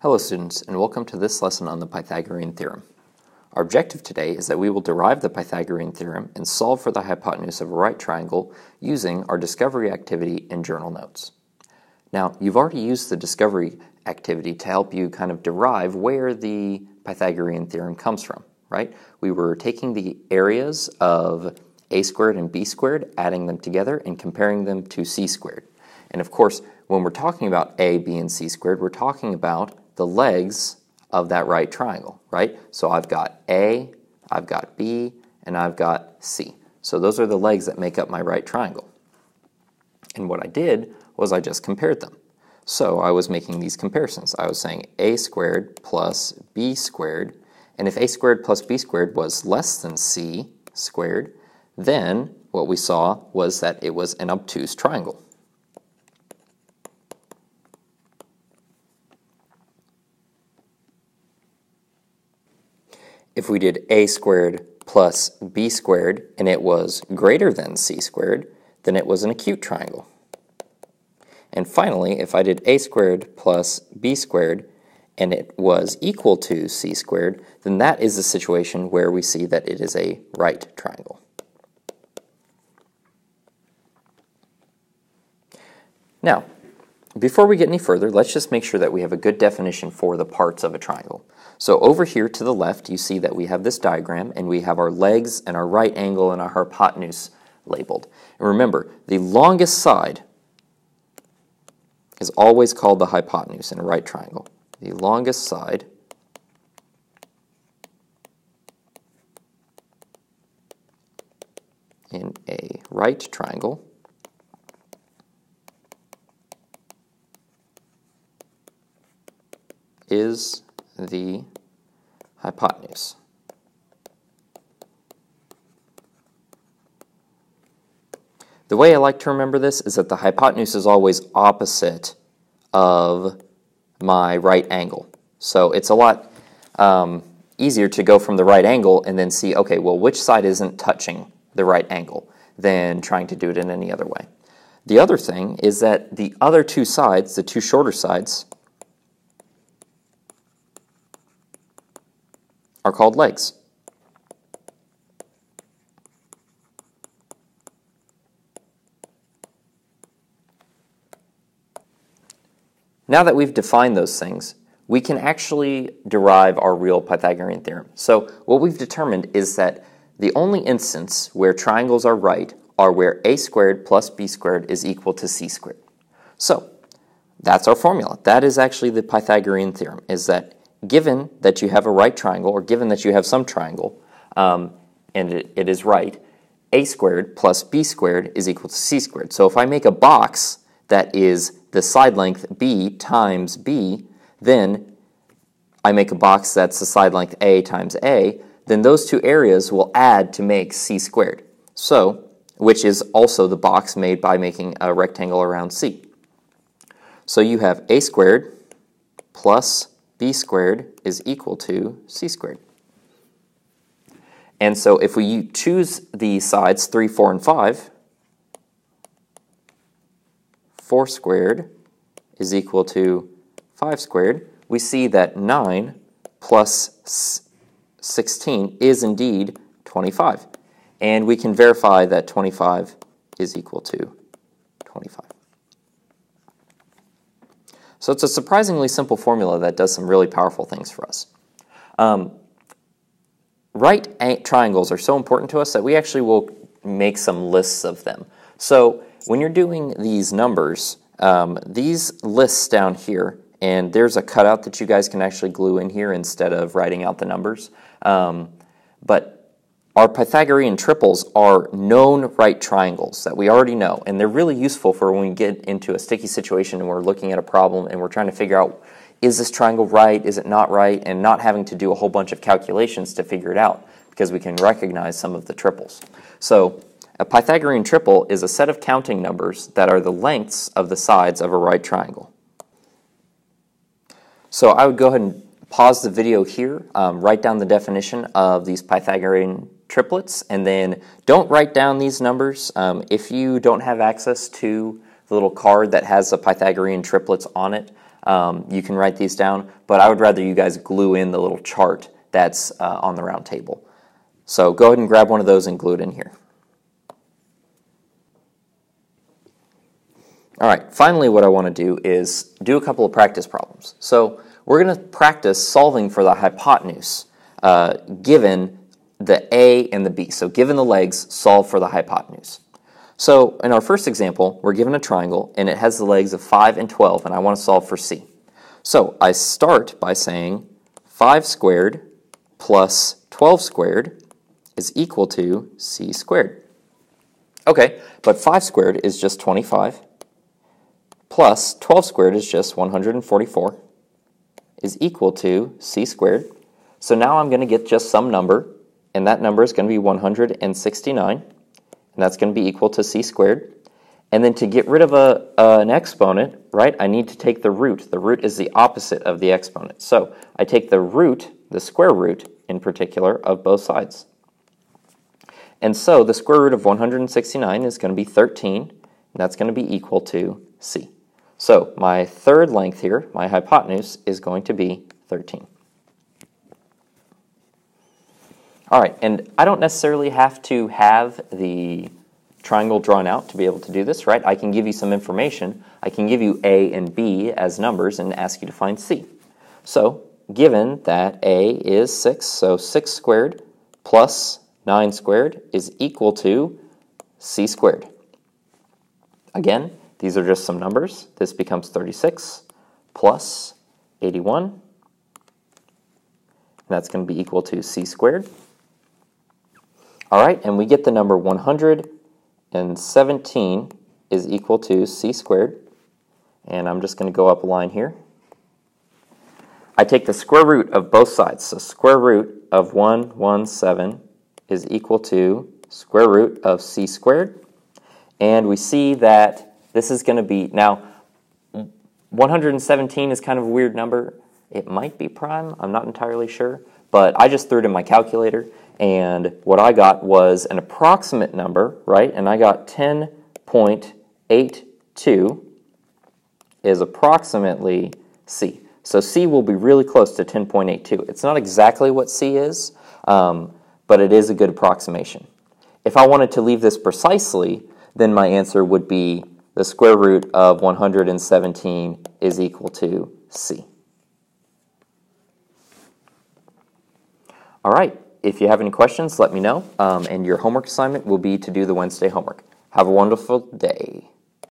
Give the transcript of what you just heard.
Hello students, and welcome to this lesson on the Pythagorean theorem. Our objective today is that we will derive the Pythagorean theorem and solve for the hypotenuse of a right triangle using our discovery activity in journal notes. Now, you've already used the discovery activity to help you kind of derive where the Pythagorean theorem comes from, right? We were taking the areas of a squared and b squared, adding them together, and comparing them to c squared. And of course, when we're talking about a, b, and c squared, we're talking about the legs of that right triangle, right? So I've got A, I've got B, and I've got C. So those are the legs that make up my right triangle. And what I did was I just compared them. So I was making these comparisons. I was saying A squared plus B squared, and if A squared plus B squared was less than C squared, then what we saw was that it was an obtuse triangle. If we did a squared plus b squared and it was greater than c squared, then it was an acute triangle. And finally, if I did a squared plus b squared and it was equal to c squared, then that is a situation where we see that it is a right triangle. Now, before we get any further, let's just make sure that we have a good definition for the parts of a triangle. So over here to the left, you see that we have this diagram, and we have our legs and our right angle and our hypotenuse labeled. And remember, the longest side is always called the hypotenuse in a right triangle. The longest side in a right triangle is the hypotenuse. The way I like to remember this is that the hypotenuse is always opposite of my right angle. So it's a lot easier to go from the right angle and then see, okay, well, which side isn't touching the right angle than trying to do it in any other way. The other thing is that the other two sides, the two shorter sides, are called legs. Now that we've defined those things, we can actually derive our real Pythagorean theorem. So what we've determined is that the only instance where triangles are right are where a squared plus b squared is equal to c squared. So that's our formula. That is actually the Pythagorean theorem, is that given that you have a right triangle, or given that you have some triangle, and it is right, a squared plus b squared is equal to c squared. So if I make a box that is the side length b times b, then I make a box that's the side length a times a, then those two areas will add to make c squared. So, which is also the box made by making a rectangle around c. So you have a squared plus b squared is equal to c squared. And so if we choose the sides 3, 4, and 5, 4 squared is equal to 5 squared, we see that 9 plus 16 is indeed 25. And we can verify that 25 is equal to 25. So it's a surprisingly simple formula that does some really powerful things for us. Right triangles are so important to us that we actually will make some lists of them. So when you're doing these numbers, these lists down here, and there's a cutout that you guys can actually glue in here instead of writing out the numbers. But our Pythagorean triples are known right triangles that we already know, and they're really useful for when we get into a sticky situation and we're looking at a problem and we're trying to figure out, is this triangle right, is it not right, and not having to do a whole bunch of calculations to figure it out, because we can recognize some of the triples. So a Pythagorean triple is a set of counting numbers that are the lengths of the sides of a right triangle. So I would go ahead and pause the video here, write down the definition of these Pythagorean triplets, and then don't write down these numbers. If you don't have access to little card that has the Pythagorean triplets on it. You can write these down, but I would rather you guys glue in the little chart that's on the round table. So go ahead and grab one of those and glue it in here. All right, finally what I want to do is do a couple of practice problems. So we're going to practice solving for the hypotenuse given the A and the B. So given the legs, solve for the hypotenuse. So in our first example, we're given a triangle and it has the legs of 5 and 12, and I want to solve for C. So I start by saying 5 squared plus 12 squared is equal to C squared. Okay, but 5 squared is just 25, plus 12 squared is just 144, is equal to C squared. So now I'm going to get just some number, and that number is going to be 169, and that's going to be equal to C squared. And then to get rid of an exponent, right, I need to take the root. The root is the opposite of the exponent. So I take the root, the square root in particular, of both sides. And so the square root of 169 is going to be 13, and that's going to be equal to C. So my third length here, my hypotenuse, is going to be 13. All right, and I don't necessarily have to have the triangle drawn out to be able to do this, right? I can give you some information. I can give you A and B as numbers and ask you to find C. So given that A is 6, so 6 squared plus 9 squared is equal to C squared. Again, these are just some numbers. This becomes 36 plus 81. And that's going to be equal to C squared. All right, and we get the number 117 is equal to C squared. And I'm just going to go up a line here. I take the square root of both sides. So square root of 117 is equal to square root of C squared. And we see that this is going to be, now 117 is kind of a weird number. It might be prime, I'm not entirely sure, but I just threw it in my calculator, and what I got was an approximate number, right? And I got 10.82 is approximately C. So C will be really close to 10.82. It's not exactly what C is, but it is a good approximation. If I wanted to leave this precisely, then my answer would be the square root of 117 is equal to C. All right, if you have any questions, let me know, and your homework assignment will be to do the Wednesday homework. Have a wonderful day.